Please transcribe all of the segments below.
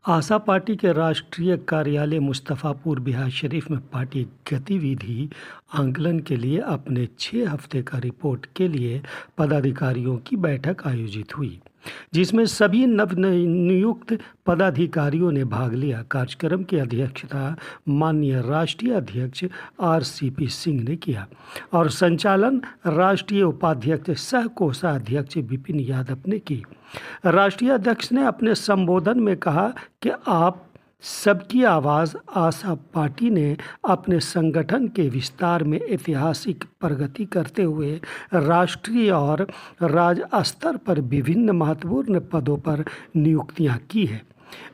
आशा party के राष्ट्रीय कार्यालय मुस्तफ़ापुर बिहार शरीफ में पार्टी गतिविधि आंकलन के लिए अपने 6 हफ्ते का रिपोर्ट के लिए पदाधिकारियों की बैठक आयोजित हुई, जिसमें सभी नवनियुक्त पदाधिकारियों ने भाग लिया। कार्यक्रम की अध्यक्षता माननीय राष्ट्रीय अध्यक्ष RCP सिंह ने किया और संचालन राष्ट्रीय उपाध्यक्ष सह कोषाध्यक्ष विपिन यादव ने की। राष्ट्रीय अध्यक्ष ने अपने संबोधन में कहा कि आप सबकी आवाज़ आशा पार्टी ने अपने संगठन के विस्तार में ऐतिहासिक प्रगति करते हुए राष्ट्रीय और राज्य स्तर पर विभिन्न महत्वपूर्ण पदों पर नियुक्तियां की है।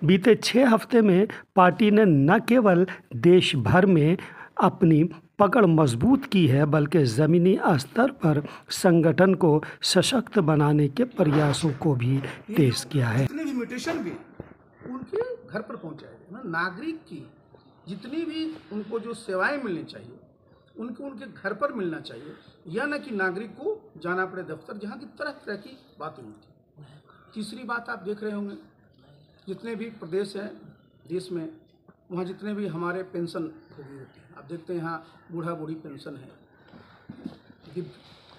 बीते 6 हफ्ते में पार्टी ने न केवल देश भर में अपनी पकड़ मजबूत की है, बल्कि ज़मीनी स्तर पर संगठन को सशक्त बनाने के प्रयासों को भी तेज किया है। जितने भी म्यूटेशन भी उनके घर पर पहुंचाएगा ना, नागरिक की जितनी भी उनको जो सेवाएं मिलनी चाहिए उनको उनके घर पर मिलना चाहिए, या न कि नागरिक को जाना पड़े दफ्तर, जहाँ की तरह तरह की बातें होती। तीसरी बात आप देख रहे होंगे, जितने भी प्रदेश हैं देश में, वहाँ जितने भी हमारे पेंशन भोगी होते हैं, आप देखते हैं यहाँ बूढ़ा बूढ़ी पेंशन है,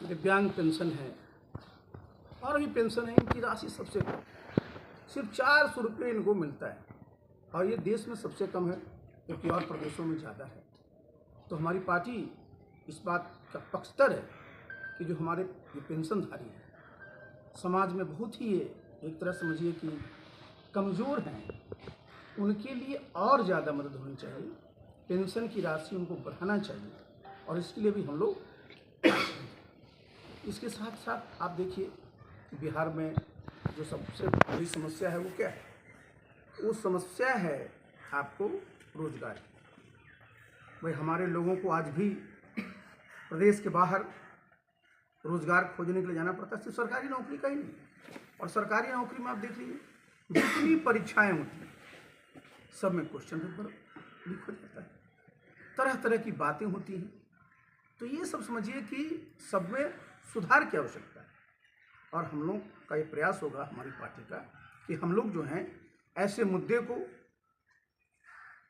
दिव्यांग पेंशन है और भी पेंशन है। इनकी राशि सबसे कम, सिर्फ 400 रुपये इनको मिलता है, और ये देश में सबसे कम है, क्योंकि और प्रदेशों में ज़्यादा है। तो हमारी पार्टी इस बात का पक्षधर है कि जो हमारे ये पेंशनधारी हैं, समाज में बहुत ही एक तरह समझिए कि कमज़ोर हैं, उनके लिए और ज़्यादा मदद होनी चाहिए। पेंशन की राशि उनको बढ़ाना चाहिए, और इसके लिए भी हम लोग इसके साथ साथ आप देखिए बिहार में जो सबसे बड़ी समस्या है वो क्या है? वो समस्या है आपको रोजगार की। भाई हमारे लोगों को आज भी प्रदेश के बाहर रोजगार खोजने के लिए जाना पड़ता है, सिर्फ सरकारी नौकरी का ही नहीं। और सरकारी नौकरी में आप देख लीजिए जितनी परीक्षाएं होती हैं सब में क्वेश्चन पेपर लीक हो जाता है, तरह तरह की बातें होती हैं। तो ये सब समझिए कि सब में सुधार की आवश्यकता है, और हम लोग का ये प्रयास होगा हमारी पार्टी का कि हम लोग जो हैं ऐसे मुद्दे को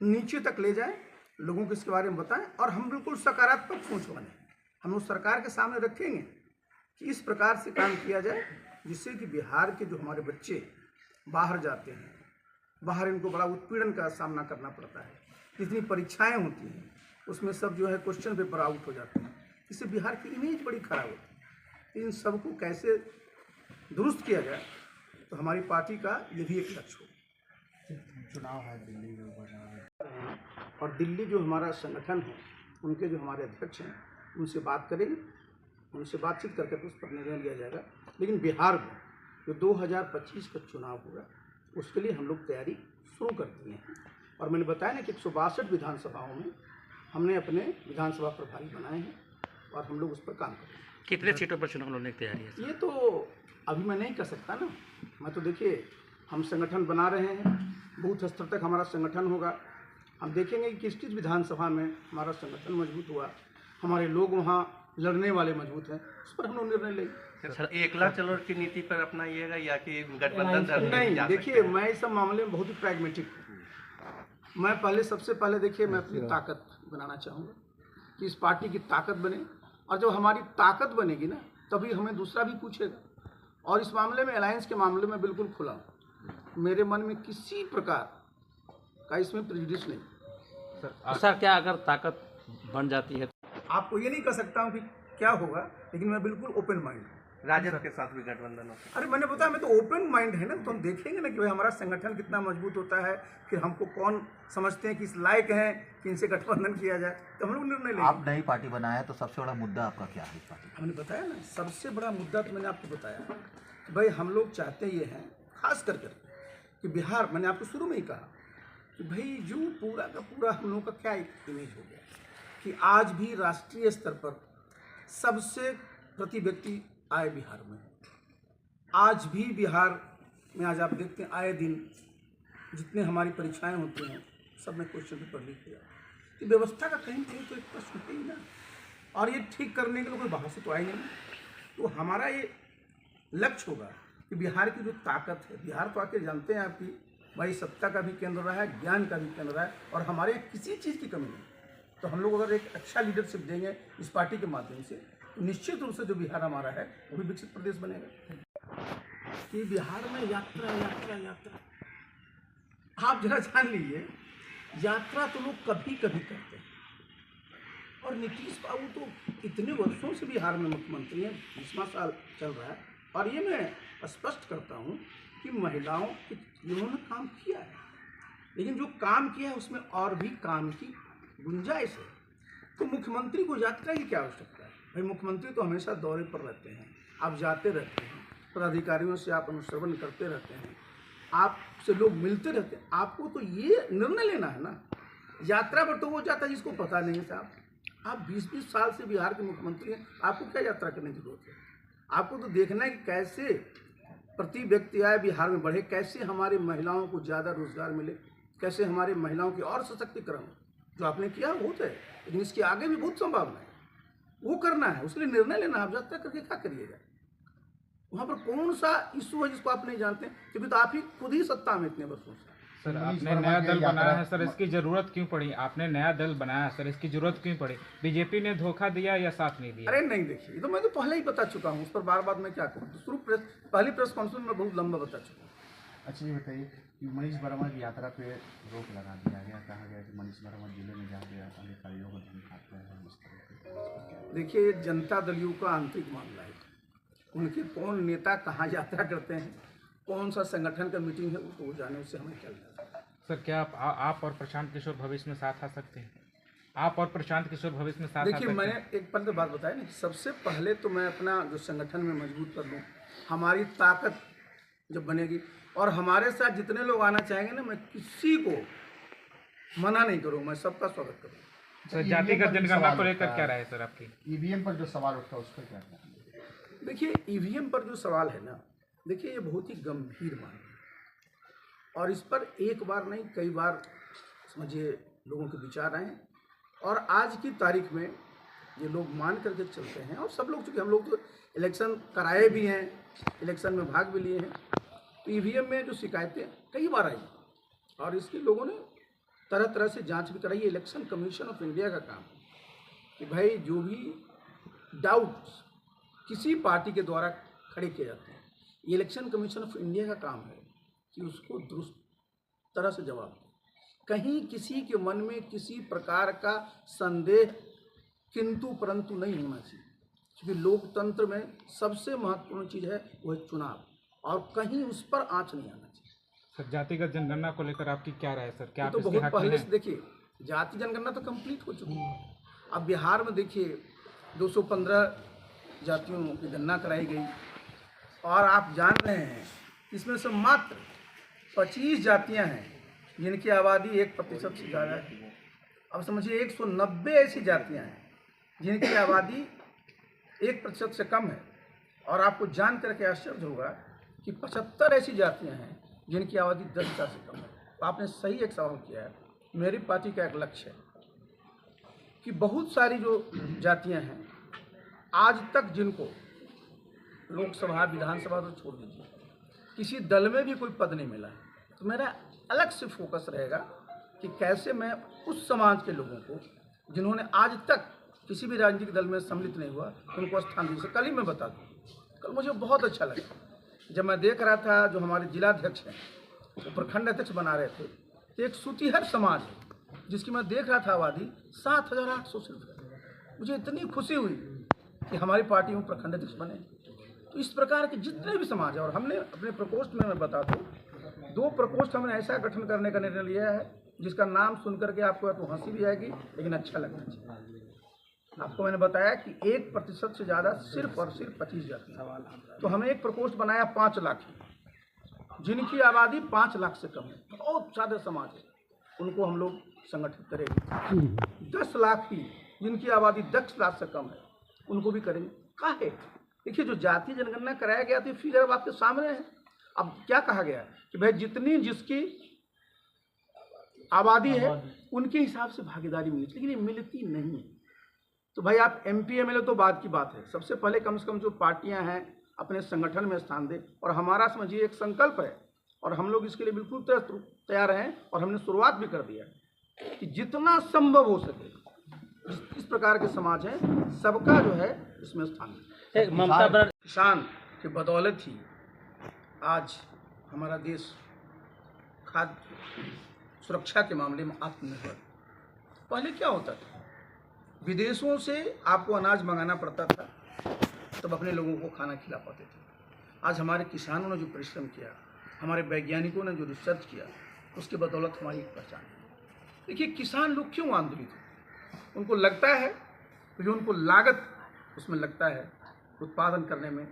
नीचे तक ले जाएं, लोगों को इसके बारे में बताएं, और हम बिल्कुल सकारात्मक सोच बने। हम लोग सरकार के सामने रखेंगे कि इस प्रकार से काम किया जाए जिससे कि बिहार के जो हमारे बच्चे बाहर जाते हैं, बाहर इनको बड़ा उत्पीड़न का सामना करना पड़ता है, जितनी परीक्षाएं होती हैं उसमें सब जो है क्वेश्चन पेपर आउट हो जाते हैं, इससे बिहार की इमेज बड़ी खराब होती है। इन सबको कैसे दुरुस्त किया जाए, तो हमारी पार्टी का ये भी एक लक्ष्य हो। चुनाव है दिल्ली में, और दिल्ली जो हमारा संगठन है, उनके जो हमारे अध्यक्ष हैं उनसे बात करेंगे, उनसे बातचीत करके उस पर निर्णय लिया जाएगा। लेकिन बिहार में जो 2025 का चुनाव होगा उसके लिए हम लोग तैयारी शुरू कर दिए हैं। और मैंने बताया ना कि 162 विधानसभाओं में हमने अपने विधानसभा प्रभारी बनाए हैं, और हम लोग उस पर काम करेंगे। कितने सीटों पर चुनाव लड़ने की तैयारी है? ये तो अभी मैं नहीं कर सकता ना। मैं तो देखिए हम संगठन बना रहे हैं, बूथ स्तर तक हमारा संगठन होगा। हम देखेंगे कि किस किस विधानसभा में हमारा संगठन मजबूत हुआ, हमारे लोग वहाँ लड़ने वाले मजबूत हैं, उस पर हम लोग निर्णय लेंगे। सर, एकला चलो की नीति पर अपनाइएगा या कि गठबंधन? नहीं, देखिए मैं इस सब मामले में बहुत ही प्रैग्मेटिक हूँ। मैं सबसे पहले देखिए मैं अपनी ताकत बनाना चाहूँगा कि इस पार्टी की ताकत बने, और जब हमारी ताकत बनेगी ना तभी हमें दूसरा भी पूछेगा। और इस मामले में अलायंस के मामले में बिल्कुल खुला हूँ, मेरे मन में किसी प्रकार का इसमें प्रेजुडिस नहीं। सर, क्या अगर ताकत बन जाती है? आपको ये नहीं कह सकता हूँ कि क्या होगा, लेकिन मैं बिल्कुल ओपन माइंड हूँ। राजद के साथ भी गठबंधन हो? अरे मैंने बताया, मैं तो ओपन माइंड है ना, तो हम देखेंगे ना कि भाई हमारा संगठन कितना मजबूत होता है, फिर हमको कौन समझते हैं कि इस लायक हैं कि इनसे गठबंधन किया जाए, तो हम लोग निर्णय लेंगे। आप नई पार्टी बनाए तो सबसे बड़ा मुद्दा आपका क्या है? हमने बताया ना, सबसे बड़ा मुद्दा तो मैंने आपको बताया भाई, हम लोग चाहते ये हैं खास कर कि बिहार, मैंने आपको शुरू में ही कहा कि भाई जो पूरा का पूरा हम लोगों का क्या इमेज हो गया कि आज भी राष्ट्रीय स्तर पर सबसे प्रति व्यक्ति आय बिहार में है। आज भी बिहार में आज आप देखते हैं आए दिन जितने हमारी परीक्षाएं होती हैं सब में क्वेश्चन पेपर लीक हुआ। तो व्यवस्था का कहीं कहीं तो एक प्रश्न है ही ना, और ये ठीक करने के लिए कोई बाहर से तो आई नहीं। तो हमारा ये लक्ष्य होगा कि बिहार की जो ताकत है, बिहार तो आके जानते हैं आपकी भाई सत्ता का भी केंद्र रहा है, ज्ञान का भी केंद्र रहा है, और हमारे यहाँ किसी चीज़ की कमी नहीं। तो हम लोग अगर एक अच्छा लीडरशिप देंगे इस पार्टी के माध्यम से, तो निश्चित रूप से जो बिहार हमारा है वो भी विकसित प्रदेश बनेगा। कि बिहार में यात्रा यात्रा यात्रा, आप जरा जान लीजिए, यात्रा तो लोग कभी कभी करते हैं। और नीतीश बाबू तो इतने वर्षों से बिहार में मुख्यमंत्री हैं, 20वां साल चल रहा है, और ये मैं स्पष्ट करता हूँ कि महिलाओं के इन्होंने काम किया है, लेकिन जो काम किया है उसमें और भी काम की गुंजाइश है। तो मुख्यमंत्री को यात्रा की क्या आवश्यकता है? भाई मुख्यमंत्री तो हमेशा दौरे पर रहते हैं, आप जाते रहते हैं, पदाधिकारियों से आप अनुश्रवण करते रहते हैं, आपसे लोग मिलते रहते हैं, आपको तो ये निर्णय लेना है ना। यात्रा पर तो वो जाता है जिसको पता नहीं है साहब। आप 20-20 साल से बिहार के मुख्यमंत्री हैं, आपको क्या यात्रा करने की जरूरत है? आपको तो देखना है कि कैसे प्रति व्यक्ति आय बिहार में बढ़े, कैसे हमारी महिलाओं को ज़्यादा रोजगार मिले, कैसे हमारी महिलाओं के और सशक्तिकरण। जो आपने किया बहुत है, लेकिन इसके आगे भी बहुत संभावना है, वो करना है, उसके लिए निर्णय लेना है। आप यात्रा करके क्या करिएगा? वहाँ पर कौन सा इशू है जिसको आप नहीं जानते? क्योंकि तो आप ही खुद ही सत्ता में इतने वर्षों से। सर आपने नया दल बनाया है सर, इसकी जरूरत क्यों पड़ी? आपने नया दल बनाया है सर, इसकी जरूरत क्यों पड़ी? बीजेपी ने धोखा दिया या साथ नहीं दिया? अरे नहीं, देखिए, ये तो मैं तो पहले ही बता चुका हूँ, उस पर बार बार मैं क्या करूँ। तो पहली प्रेस कॉन्फ्रेंस में बहुत लंबा बता चुका हूँ। अच्छा ये बताइए कि मनीष वर्मा की यात्रा पे रोक लगा दिया गया, कहा गया कि मनीष वर्मा जिले में जाके अधिकारियों को धमकाते हैं इस तरह के। देखिए, जनता दलियों का आंतरिक मामला है, उनके कौन नेता कहाँ यात्रा करते हैं, कौन सा संगठन का मीटिंग है, उसको जाने उससे हमें क्या लेना। सर क्या आप और प्रशांत किशोर भविष्य में साथ आ सकते हैं? आप और प्रशांत किशोर भविष्य में साथ आ सकते देखिए, हैं? मैंने एक पहले बात बताया ना, सबसे पहले तो मैं अपना जो संगठन में मजबूत कर लूँ, हमारी ताकत जब बनेगी, और हमारे साथ जितने लोग आना चाहेंगे ना, मैं किसी को मना नहीं करूँ, मैं सबका स्वागत करूँ। सर जातिगत जनगणना को लेकर क्या राय है सर आपकी? ईवीएम पर जो सवाल उठा उस पर क्या कहना? देखिए, ईवीएम पर जो सवाल है ना, देखिए ये बहुत ही गंभीर मामला है, और इस पर एक बार नहीं कई बार समझिए लोगों के विचार आए हैं, और आज की तारीख में ये लोग मान करके चलते हैं। और सब लोग, चूँकि हम लोग तो इलेक्शन कराए भी हैं, इलेक्शन में भाग भी लिए हैं, तो ईवीएम में जो शिकायतें कई बार आई, और इसकी लोगों ने तरह तरह से जांच भी कराई। इलेक्शन कमीशन ऑफ इंडिया का काम है कि भाई जो भी डाउट्स किसी पार्टी के द्वारा खड़े किए जाते हैं, ये इलेक्शन कमीशन ऑफ इंडिया का काम है कि उसको दुरुस्त तरह से जवाब दें। कहीं किसी के मन में किसी प्रकार का संदेह किंतु परंतु नहीं होना चाहिए, क्योंकि लोकतंत्र में सबसे महत्वपूर्ण चीज़ है वो है चुनाव, और कहीं उस पर आँच नहीं आना चाहिए। सर जातिगत जनगणना को लेकर आपकी क्या राय है सर? क्या आप तो इसके बहुत हक में पहले हैं? से देखिए, जाति जनगणना तो कंप्लीट हो चुकी है। अब बिहार में देखिए 215 जातियों की गणना कराई गई, और आप जान रहे हैं इसमें से मात्र 25 जातियां हैं जिनकी आबादी 1% से ज़्यादा है। अब समझिए 190 ऐसी जातियां हैं जिनकी आबादी 1% से कम है, और आपको जान करके आश्चर्य होगा कि 75 ऐसी जातियां हैं जिनकी आबादी 10,000 से कम है। तो आपने सही एक सवाल किया है। मेरी पार्टी का एक लक्ष्य है कि बहुत सारी जो जातियां हैं आज तक जिनको लोकसभा विधानसभा तो छोड़ दीजिए, किसी दल में भी कोई पद नहीं मिला है, तो मेरा अलग से फोकस रहेगा कि कैसे मैं उस समाज के लोगों को जिन्होंने आज तक किसी भी राजनीतिक दल में सम्मिलित नहीं हुआ, उनको स्थान दीजिए। कल ही मैं बता दूँ, कल मुझे बहुत अच्छा लगा जब मैं देख रहा था जो हमारे जिलाध्यक्ष हैं वो प्रखंड अध्यक्ष बना रहे थे, तो एक सुतिहर समाज है जिसकी मैं देख रहा था आबादी 7,800 सिर्फ है। मुझे इतनी खुशी हुई कि हमारी पार्टी में प्रखंड अध्यक्ष बने। तो इस प्रकार के जितने भी समाज है, और हमने अपने प्रकोष्ठ में मैं बता दूँ 2 प्रकोष्ठ हमने ऐसा गठन करने का निर्णय लिया है जिसका नाम सुन करके आपको तो हंसी भी आएगी, लेकिन अच्छा लगना चाहिए। आपको मैंने बताया कि 1% से ज़्यादा सिर्फ और सिर्फ 25 जाति। तो हमने एक प्रकोष्ठ बनाया 5 लाख की, जिनकी आबादी 5 लाख से कम है, बहुत ज़्यादा समाज है, उनको हम लोग संगठित करेंगे। 10 लाख की जिनकी आबादी 10 लाख से कम है, उनको भी करेंगे। काहे? देखिए, जो जातीय जनगणना कराया गया था फिगर अब आपके सामने है। अब क्या कहा गया कि भाई जितनी जिसकी आबादी है उनके हिसाब से भागीदारी मिली, लेकिन ये मिलती नहीं है। तो भाई आप MP MLA तो बाद की बात है, सबसे पहले कम से कम जो पार्टियां हैं अपने संगठन में स्थान दें। और हमारा समझिए एक संकल्प है, और हम लोग इसके लिए बिल्कुल तैयार हैं और हमने शुरुआत भी कर दिया है कि जितना संभव हो सके इस प्रकार के समाज हैं सबका जो है इसमें स्थान है। किसान के बदौलत ही आज हमारा देश खाद्य सुरक्षा के मामले में आत्मनिर्भर। पहले क्या होता था, विदेशों से आपको अनाज मंगाना पड़ता था तब अपने लोगों को खाना खिला पाते थे। आज हमारे किसानों ने जो परिश्रम किया, हमारे वैज्ञानिकों ने जो रिसर्च किया, उसके बदौलत हमारी एक पहचान है। देखिए किसान लोग क्यों आंदोलित हैं, उनको लगता है कि उनको लागत उसमें लगता है उत्पादन करने में,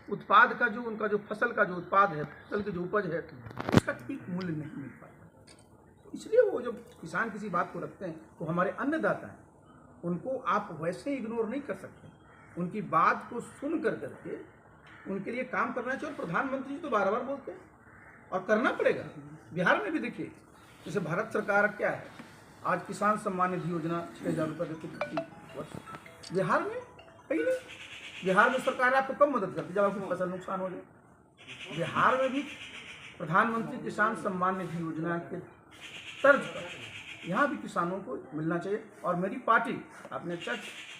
उत्पाद का जो उनका जो फसल का जो उत्पाद है, फसल की जो उपज है, उसका ठीक मूल्य नहीं मिल पाता। इसलिए वो जब किसान किसी बात को रखते हैं तो हमारे अन्नदाता हैं, उनको आप वैसे इग्नोर नहीं कर सकते, उनकी बात को सुन कर करके उनके लिए काम करना चाहिए। और प्रधानमंत्री जी तो बार बार बोलते हैं और करना पड़ेगा। बिहार में भी देखिए, जैसे भारत सरकार क्या है, आज किसान सम्मान निधि योजना 6,000 रुपये देती प्रति वर्ष। बिहार में कहीं नहीं, बिहार में सरकार आपको कम मदद करती जब आपकी फसल नुकसान हो जाए। बिहार में भी प्रधानमंत्री किसान सम्मान निधि योजना के तर्ज पर यहाँ भी किसानों को मिलना चाहिए। और मेरी पार्टी, आपने अच्छा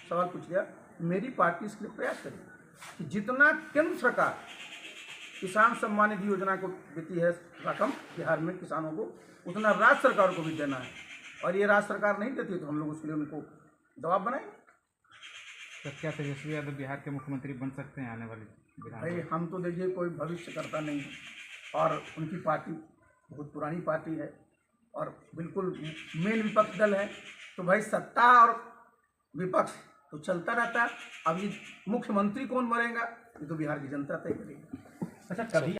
सवाल पूछ लिया, मेरी पार्टी इसके लिए प्रयास करेगी कि जितना केंद्र सरकार किसान सम्मान निधि योजना को देती है रकम बिहार में किसानों को, उतना राज्य सरकार को भी देना है। और ये राज्य सरकार नहीं देती तो हम लोग उसके लिए उनको दबाव बनाएंगे। तो क्या तेजस्वी यादव बिहार के मुख्यमंत्री बन सकते हैं आने वाली भाई हम तो देखिए कोई भविष्य करता नहीं है, और उनकी पार्टी बहुत पुरानी पार्टी है और बिल्कुल मेन विपक्ष दल है। तो भाई सत्ता और विपक्ष तो चलता रहता है। अब ये मुख्यमंत्री कौन बनेगा ये तो बिहार की जनता तय करेगी। अच्छा, कभी